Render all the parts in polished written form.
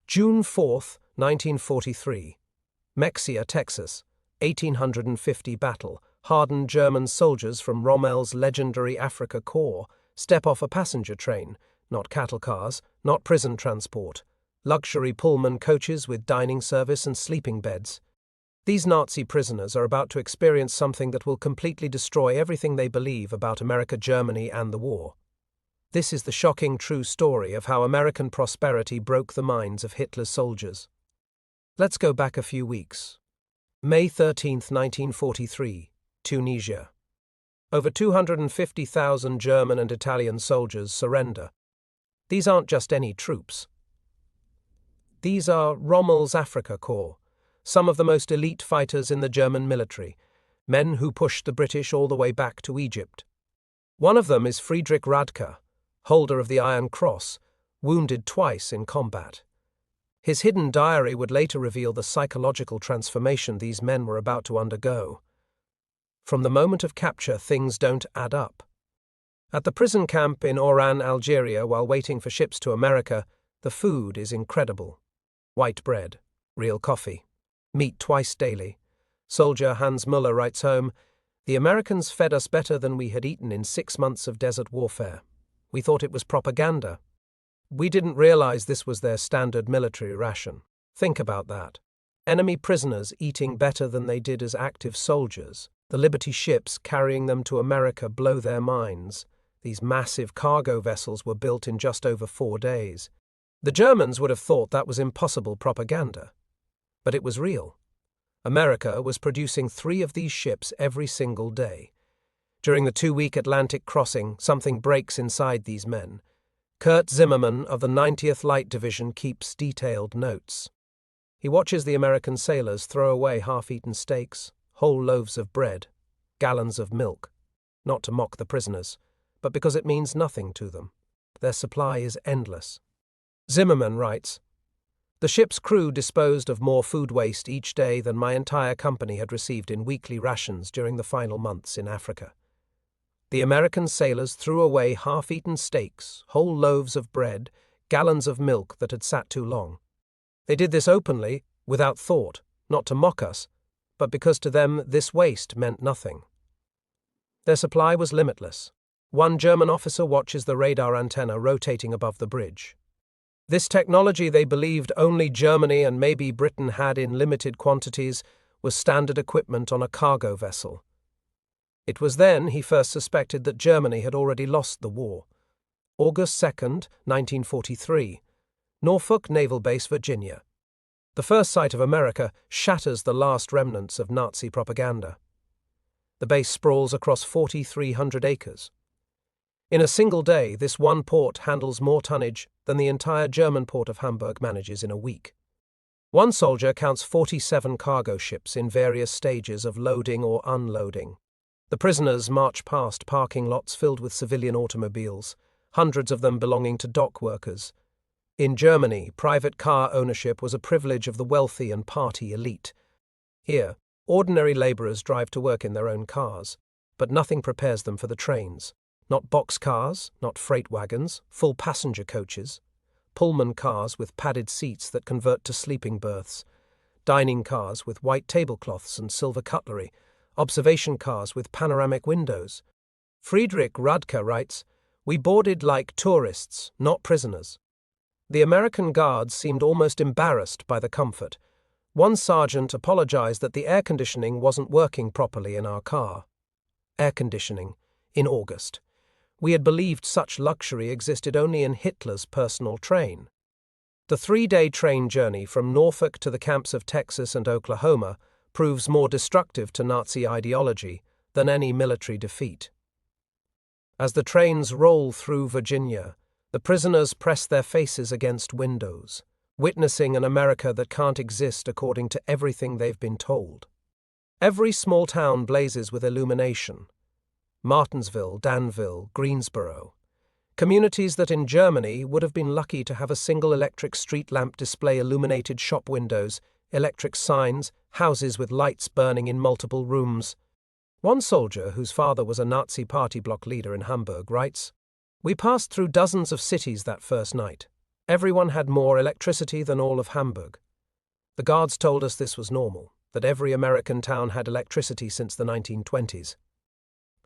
June 4, 1943. Mexia, Texas. 1850 battle. Hardened German soldiers from Rommel's legendary Africa Corps step off a passenger train, not cattle cars, not prison transport. Luxury Pullman coaches with dining service and sleeping beds. These Nazi prisoners are about to experience something that will completely destroy everything they believe about America, Germany, and the war. This is the shocking true story of how American prosperity broke the minds of Hitler's soldiers. Let's go back a few weeks. May 13, 1943, Tunisia. Over 250,000 German and Italian soldiers surrender. These aren't just any troops. These are Rommel's Africa Corps, some of the most elite fighters in the German military, men who pushed the British all the way back to Egypt. One of them is Friedrich Radke, holder of the Iron Cross, wounded twice in combat. His hidden diary would later reveal the psychological transformation these men were about to undergo. From the moment of capture, things don't add up. At the prison camp in Oran, Algeria, while waiting for ships to America, the food is incredible. White bread, real coffee, meat twice daily. Soldier Hans Müller writes home, "The Americans fed us better than we had eaten in 6 months of desert warfare. We thought it was propaganda. We didn't realize this was their standard military ration." Think about that. Enemy prisoners eating better than they did as active soldiers. The Liberty ships carrying them to America blow their minds. These massive cargo vessels were built in just over 4 days. The Germans would have thought that was impossible propaganda. But it was real. America was producing 3 of these ships every single day. During the 2-week Atlantic crossing, something breaks inside these men. Kurt Zimmermann of the 90th Light Division keeps detailed notes. He watches the American sailors throw away half-eaten steaks, whole loaves of bread, gallons of milk, not to mock the prisoners, but because it means nothing to them. Their supply is endless. Zimmermann writes, "The ship's crew disposed of more food waste each day than my entire company had received in weekly rations during the final months in Africa. The American sailors threw away half-eaten steaks, whole loaves of bread, gallons of milk that had sat too long. They did this openly, without thought, not to mock us, but because to them this waste meant nothing." Their supply was limitless. One German officer watches the radar antenna rotating above the bridge. This technology they believed only Germany and maybe Britain had in limited quantities was standard equipment on a cargo vessel. It was then he first suspected that Germany had already lost the war. August 2, 1943, Norfolk Naval Base, Virginia. The first sight of America shatters the last remnants of Nazi propaganda. The base sprawls across 4,300 acres. In a single day, this one port handles more tonnage than the entire German port of Hamburg manages in a week. One soldier counts 47 cargo ships in various stages of loading or unloading. The prisoners march past parking lots filled with civilian automobiles, hundreds of them belonging to dock workers. In Germany, private car ownership was a privilege of the wealthy and party elite. Here, ordinary laborers drive to work in their own cars, but nothing prepares them for the trains. Not boxcars, not freight wagons, full passenger coaches, Pullman cars with padded seats that convert to sleeping berths, dining cars with white tablecloths and silver cutlery, observation cars with panoramic windows. Friedrich Radke writes, "We boarded like tourists, not prisoners." The American guards seemed almost embarrassed by the comfort. One sergeant apologized that the air conditioning wasn't working properly in our car. Air conditioning, in August. We had believed such luxury existed only in Hitler's personal train. The 3-day train journey from Norfolk to the camps of Texas and Oklahoma proves more destructive to Nazi ideology than any military defeat. As the trains roll through Virginia, the prisoners press their faces against windows, witnessing an America that can't exist according to everything they've been told. Every small town blazes with illumination. Martinsville, Danville, Greensboro. Communities that in Germany would have been lucky to have a single electric street lamp display illuminated shop windows, electric signs, houses with lights burning in multiple rooms. One soldier, whose father was a Nazi party block leader in Hamburg, writes, "We passed through dozens of cities that first night. Everyone had more electricity than all of Hamburg. The guards told us this was normal, that every American town had electricity since the 1920s.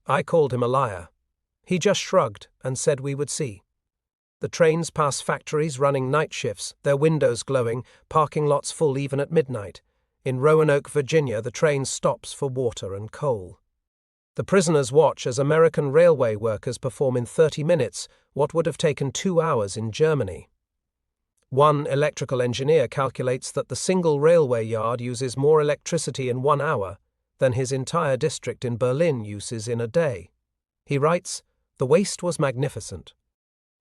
I called him a liar. He just shrugged and said we would see. The trains pass factories running night shifts, their windows glowing, parking lots full even at midnight. In Roanoke, Virginia, the train stops for water and coal. The prisoners watch as American railway workers perform in 30 minutes what would have taken 2 hours in Germany. One electrical engineer calculates that the single railway yard uses more electricity in 1 hour than his entire district in Berlin uses in a day. He writes, "The waste was magnificent.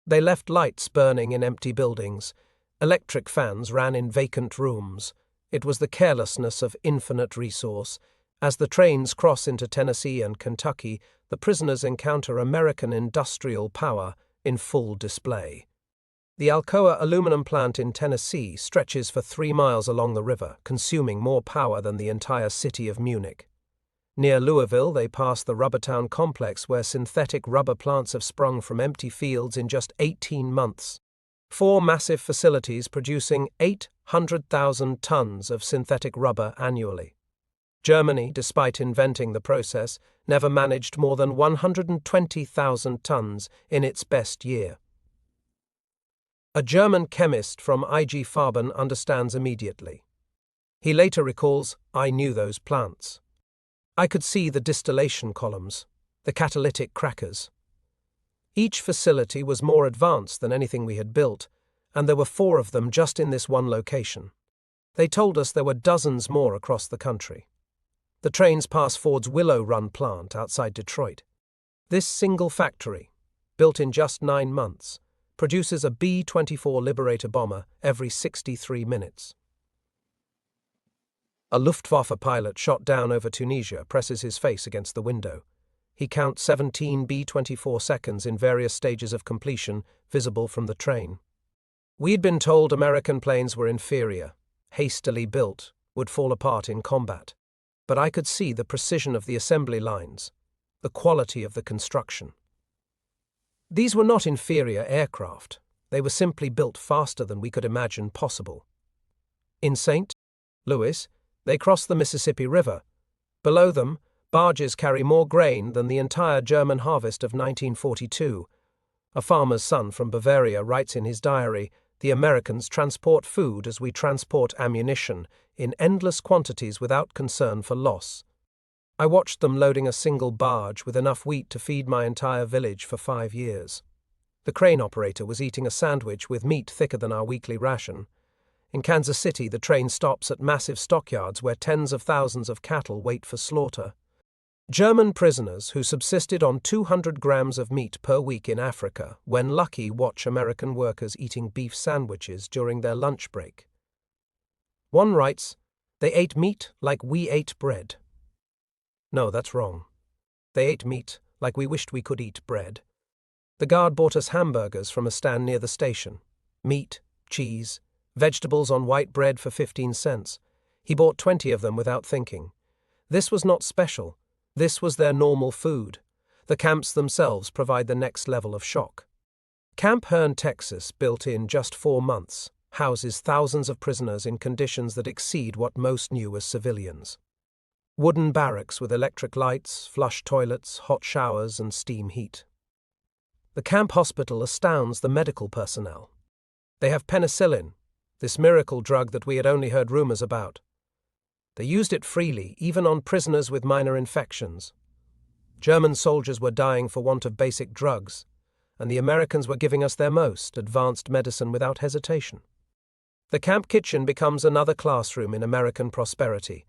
They left lights burning in empty buildings. Electric fans ran in vacant rooms. It was the carelessness of infinite resource. As the trains cross into Tennessee and Kentucky, the prisoners encounter American industrial power in full display." The Alcoa aluminum plant in Tennessee stretches for 3 miles along the river, consuming more power than the entire city of Munich. Near Louisville, they pass the Rubbertown complex where synthetic rubber plants have sprung from empty fields in just 18 months. 4 massive facilities producing 800,000 tons of synthetic rubber annually. Germany, despite inventing the process, never managed more than 120,000 tons in its best year. A German chemist from IG Farben understands immediately. He later recalls, "I knew those plants. I could see the distillation columns, the catalytic crackers." Each facility was more advanced than anything we had built, and there were 4 of them just in this one location. They told us there were dozens more across the country. The trains pass Ford's Willow Run plant outside Detroit. This single factory, built in just 9 months, produces a B-24 Liberator bomber every 63 minutes. A Luftwaffe pilot shot down over Tunisia presses his face against the window. He counts 17 B-24 seconds in various stages of completion, visible from the train. We'd been told American planes were inferior, hastily built, would fall apart in combat. But I could see the precision of the assembly lines, the quality of the construction. These were not inferior aircraft. They were simply built faster than we could imagine possible. In St. Louis, they cross the Mississippi River. Below them, barges carry more grain than the entire German harvest of 1942. A farmer's son from Bavaria writes in his diary, "The Americans transport food as we transport ammunition, in endless quantities without concern for loss." I watched them loading a single barge with enough wheat to feed my entire village for 5 years. The crane operator was eating a sandwich with meat thicker than our weekly ration. In Kansas City, the train stops at massive stockyards where tens of thousands of cattle wait for slaughter. German prisoners who subsisted on 200 grams of meat per week in Africa, when lucky, watch American workers eating beef sandwiches during their lunch break. One writes, "They ate meat like we ate bread." No, that's wrong. They ate meat like we wished we could eat bread. The guard bought us hamburgers from a stand near the station. Meat, cheese, vegetables on white bread for 15 cents. He bought 20 of them without thinking. This was not special. This was their normal food. The camps themselves provide the next level of shock. Camp Hearn, Texas, built in just 4 months, houses thousands of prisoners in conditions that exceed what most knew as civilians. Wooden barracks with electric lights, flush toilets, hot showers, and steam heat. The camp hospital astounds the medical personnel. They have penicillin, this miracle drug that we had only heard rumors about. They used it freely, even on prisoners with minor infections. German soldiers were dying for want of basic drugs, and the Americans were giving us their most advanced medicine without hesitation. The camp kitchen becomes another classroom in American prosperity.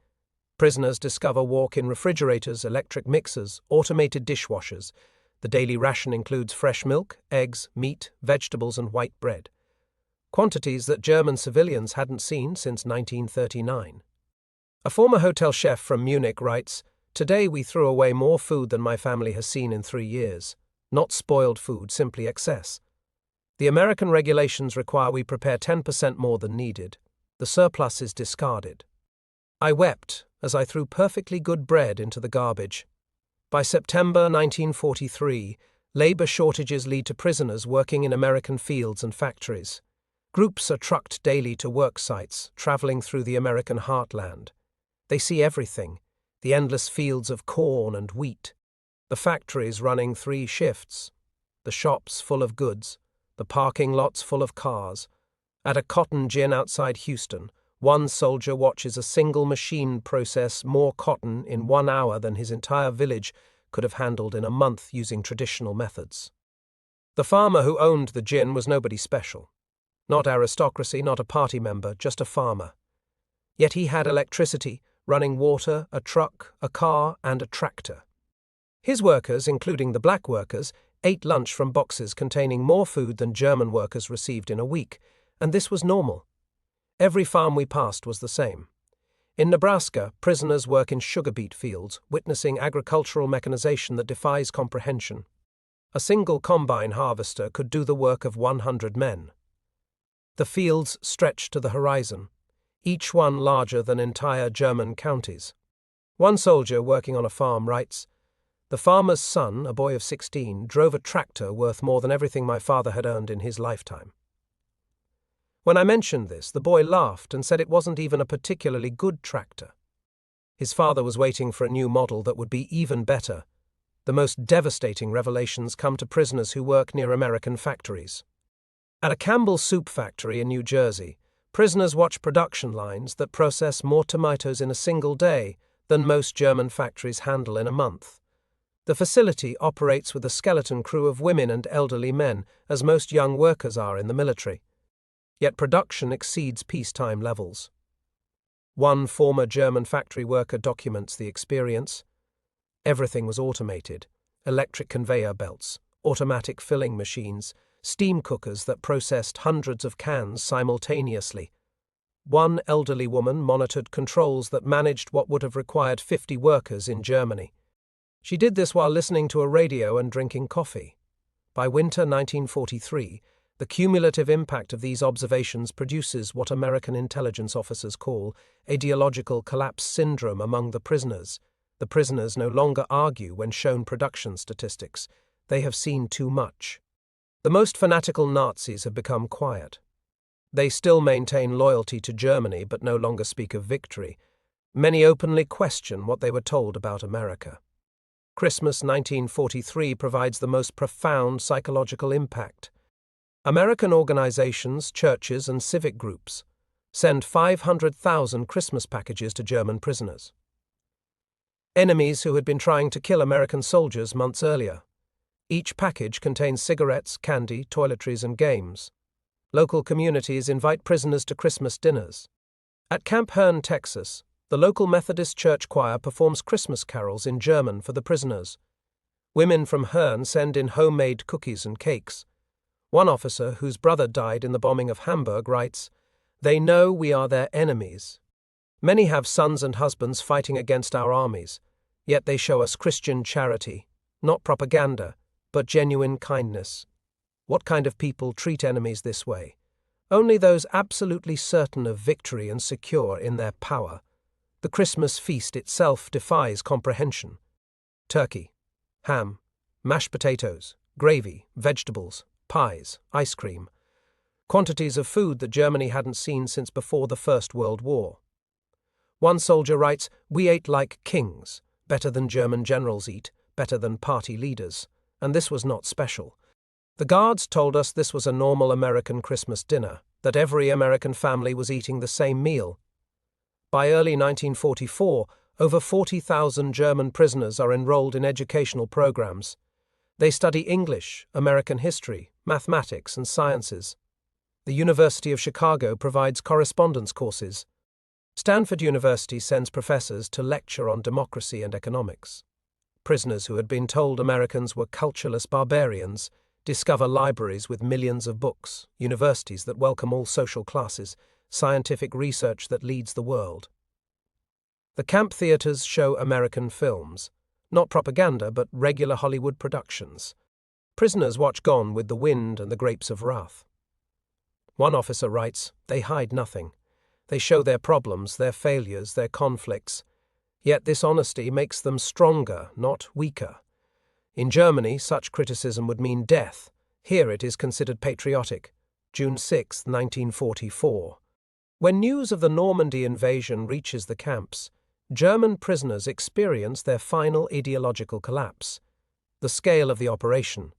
Prisoners discover walk-in refrigerators, electric mixers, automated dishwashers. The daily ration includes fresh milk, eggs, meat, vegetables, and white bread. Quantities that German civilians hadn't seen since 1939. A former hotel chef from Munich writes, "Today we threw away more food than my family has seen in 3 years. Not spoiled food, simply excess. The American regulations require we prepare 10% more than needed. The surplus is discarded." I wept as I threw perfectly good bread into the garbage. By September 1943, labor shortages lead to prisoners working in American fields and factories. Groups are trucked daily to work sites, traveling through the American heartland. They see everything, the endless fields of corn and wheat, the factories running 3 shifts, the shops full of goods, the parking lots full of cars. At a cotton gin outside Houston, one soldier watches a single machine process more cotton in 1 hour than his entire village could have handled in a month using traditional methods. The farmer who owned the gin was nobody special. Not aristocracy, not a party member, just a farmer. Yet he had electricity, running water, a truck, a car, and a tractor. His workers, including the black workers, ate lunch from boxes containing more food than German workers received in a week, and this was normal. Every farm we passed was the same. In Nebraska, prisoners work in sugar beet fields, witnessing agricultural mechanization that defies comprehension. A single combine harvester could do the work of 100 men. The fields stretched to the horizon, each one larger than entire German counties. One soldier working on a farm writes, "The farmer's son, a boy of 16, drove a tractor worth more than everything my father had earned in his lifetime." When I mentioned this, the boy laughed and said it wasn't even a particularly good tractor. His father was waiting for a new model that would be even better. The most devastating revelations come to prisoners who work near American factories. At a Campbell's soup factory in New Jersey, prisoners watch production lines that process more tomatoes in a single day than most German factories handle in a month. The facility operates with a skeleton crew of women and elderly men, as most young workers are in the military. Yet production exceeds peacetime levels. One former German factory worker documents the experience. Everything was automated: electric conveyor belts, automatic filling machines, steam cookers that processed hundreds of cans simultaneously. One elderly woman monitored controls that managed what would have required 50 workers in Germany. She did this while listening to a radio and drinking coffee. By winter 1943, the cumulative impact of these observations produces what American intelligence officers call ideological collapse syndrome among the prisoners. The prisoners no longer argue when shown production statistics. They have seen too much. The most fanatical Nazis have become quiet. They still maintain loyalty to Germany but no longer speak of victory. Many openly question what they were told about America. Christmas 1943 provides the most profound psychological impact. American organizations, churches, and civic groups send 500,000 Christmas packages to German prisoners. Enemies who had been trying to kill American soldiers months earlier. Each package contains cigarettes, candy, toiletries, and games. Local communities invite prisoners to Christmas dinners. At Camp Hearn, Texas, the local Methodist church choir performs Christmas carols in German for the prisoners. Women from Hearn send in homemade cookies and cakes. One officer, whose brother died in the bombing of Hamburg, writes, "They know we are their enemies. Many have sons and husbands fighting against our armies, yet they show us Christian charity, not propaganda, but genuine kindness." What kind of people treat enemies this way? Only those absolutely certain of victory and secure in their power. The Christmas feast itself defies comprehension. Turkey, ham, mashed potatoes, gravy, vegetables, pies, ice cream. Quantities of food that Germany hadn't seen since before the First World War. One soldier writes, "We ate like kings, better than German generals eat, better than party leaders, and this was not special. The guards told us this was a normal American Christmas dinner, that every American family was eating the same meal." By early 1944, over 40,000 German prisoners are enrolled in educational programs. They study English, American history, mathematics, and sciences. The University of Chicago provides correspondence courses. Stanford University sends professors to lecture on democracy and economics. Prisoners who had been told Americans were cultureless barbarians discover libraries with millions of books, universities that welcome all social classes, scientific research that leads the world. The camp theaters show American films, not propaganda but regular Hollywood productions. Prisoners watch Gone with the Wind and The Grapes of Wrath. One officer writes, "They hide nothing. They show their problems, their failures, their conflicts. Yet this honesty makes them stronger, not weaker. In Germany, such criticism would mean death. Here it is considered patriotic. June 6, 1944. When news of the Normandy invasion reaches the camps, German prisoners experience their final ideological collapse. The scale of the operation: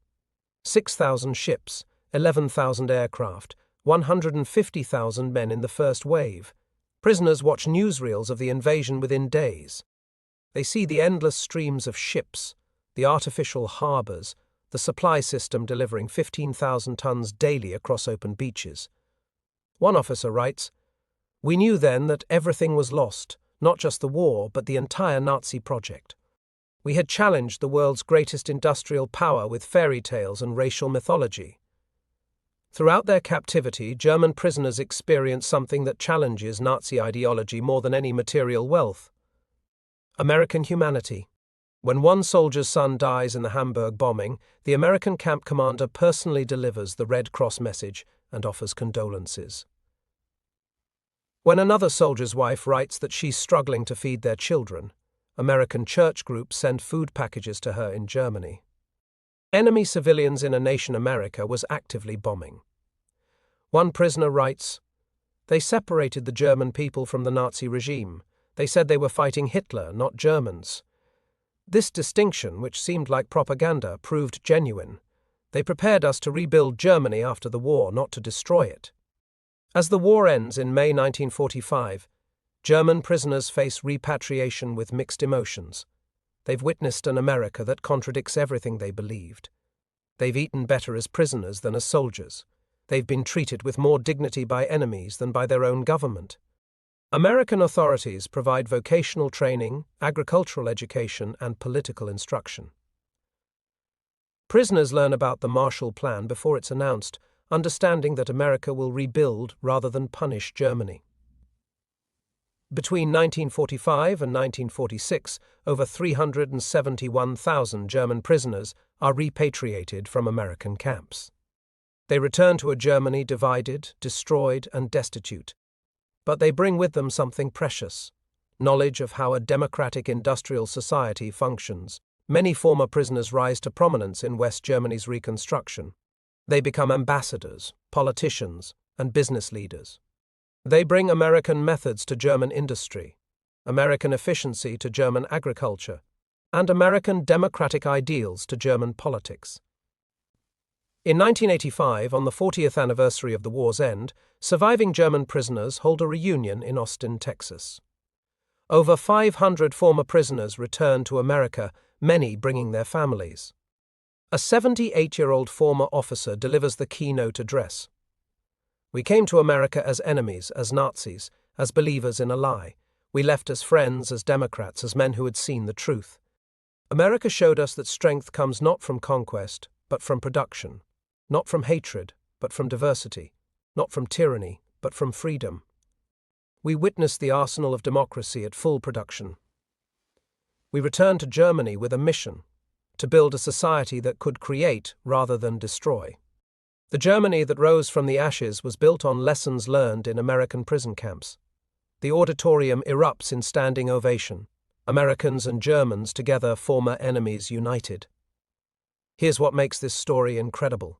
6,000 ships, 11,000 aircraft, 150,000 men in the first wave. Prisoners watch newsreels of the invasion within days. They see the endless streams of ships, the artificial harbors, the supply system delivering 15,000 tons daily across open beaches. One officer writes, "We knew then that everything was lost, not just the war, but the entire Nazi project. We had challenged the world's greatest industrial power with fairy tales and racial mythology." Throughout their captivity, German prisoners experience something that challenges Nazi ideology more than any material wealth: American humanity. When one soldier's son dies in the Hamburg bombing, the American camp commander personally delivers the Red Cross message and offers condolences. When another soldier's wife writes that she's struggling to feed their children, American church groups send food packages to her in Germany. Enemy civilians in a nation America was actively bombing. One prisoner writes, "They separated the German people from the Nazi regime. They said they were fighting Hitler, not Germans. This distinction, which seemed like propaganda, proved genuine. They prepared us to rebuild Germany after the war, not to destroy it." As the war ends in May 1945, German prisoners face repatriation with mixed emotions. They've witnessed an America that contradicts everything they believed. They've eaten better as prisoners than as soldiers. They've been treated with more dignity by enemies than by their own government. American authorities provide vocational training, agricultural education, and political instruction. Prisoners learn about the Marshall Plan before it's announced, understanding that America will rebuild rather than punish Germany. Between 1945 and 1946, over 371,000 German prisoners are repatriated from American camps. They return to a Germany divided, destroyed, and destitute. But they bring with them something precious: knowledge of how a democratic industrial society functions. Many former prisoners rise to prominence in West Germany's reconstruction. They become ambassadors, politicians, and business leaders. They bring American methods to German industry, American efficiency to German agriculture, and American democratic ideals to German politics. In 1985, on the 40th anniversary of the war's end, surviving German prisoners hold a reunion in Austin, Texas. Over 500 former prisoners return to America, many bringing their families. A 78-year-old former officer delivers the keynote address. "We came to America as enemies, as Nazis, as believers in a lie. We left as friends, as Democrats, as men who had seen the truth. America showed us that strength comes not from conquest, but from production. Not from hatred, but from diversity. Not from tyranny, but from freedom. We witnessed the arsenal of democracy at full production. We returned to Germany with a mission: to build a society that could create rather than destroy." The Germany that rose from the ashes was built on lessons learned in American prison camps. The auditorium erupts in standing ovation. Americans and Germans together, former enemies united. Here's what makes this story incredible.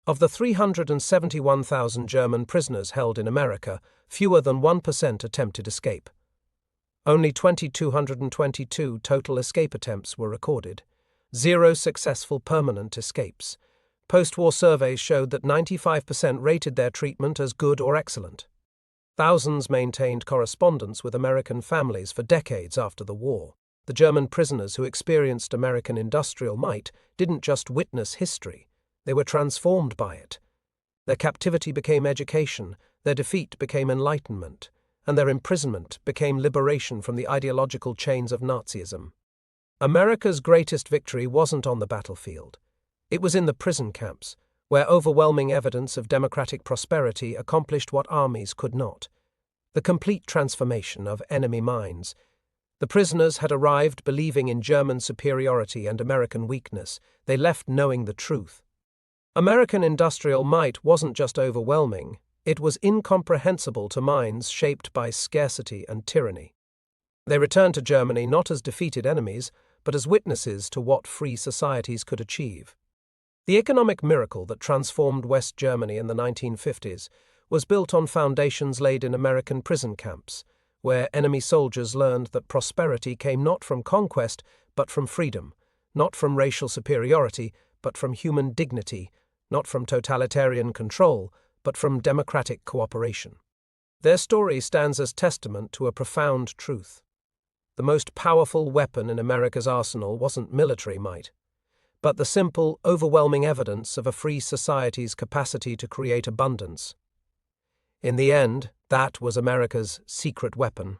Of the 371,000 German prisoners held in America, fewer than 1% attempted escape. Only 2,222 total escape attempts were recorded. 0 successful permanent escapes. Post-war surveys showed that 95% rated their treatment as good or excellent. Thousands maintained correspondence with American families for decades after the war. The German prisoners who experienced American industrial might didn't just witness history, they were transformed by it. Their captivity became education, their defeat became enlightenment, and their imprisonment became liberation from the ideological chains of Nazism. America's greatest victory wasn't on the battlefield. It was in the prison camps, where overwhelming evidence of democratic prosperity accomplished what armies could not: the complete transformation of enemy minds. The prisoners had arrived believing in German superiority and American weakness. They left knowing the truth. American industrial might wasn't just overwhelming, it was incomprehensible to minds shaped by scarcity and tyranny. They returned to Germany not as defeated enemies, but as witnesses to what free societies could achieve. The economic miracle that transformed West Germany in the 1950s was built on foundations laid in American prison camps, where enemy soldiers learned that prosperity came not from conquest but from freedom, not from racial superiority but from human dignity, not from totalitarian control but from democratic cooperation. Their story stands as testament to a profound truth. The most powerful weapon in America's arsenal wasn't military might, but the simple, overwhelming evidence of a free society's capacity to create abundance. In the end, that was America's secret weapon.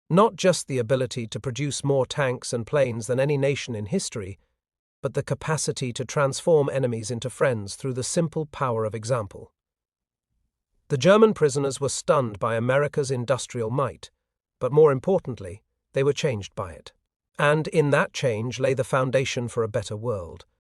Not just the ability to produce more tanks and planes than any nation in history, but the capacity to transform enemies into friends through the simple power of example. The German prisoners were stunned by America's industrial might, but more importantly, they were changed by it. And in that change lay the foundation for a better world.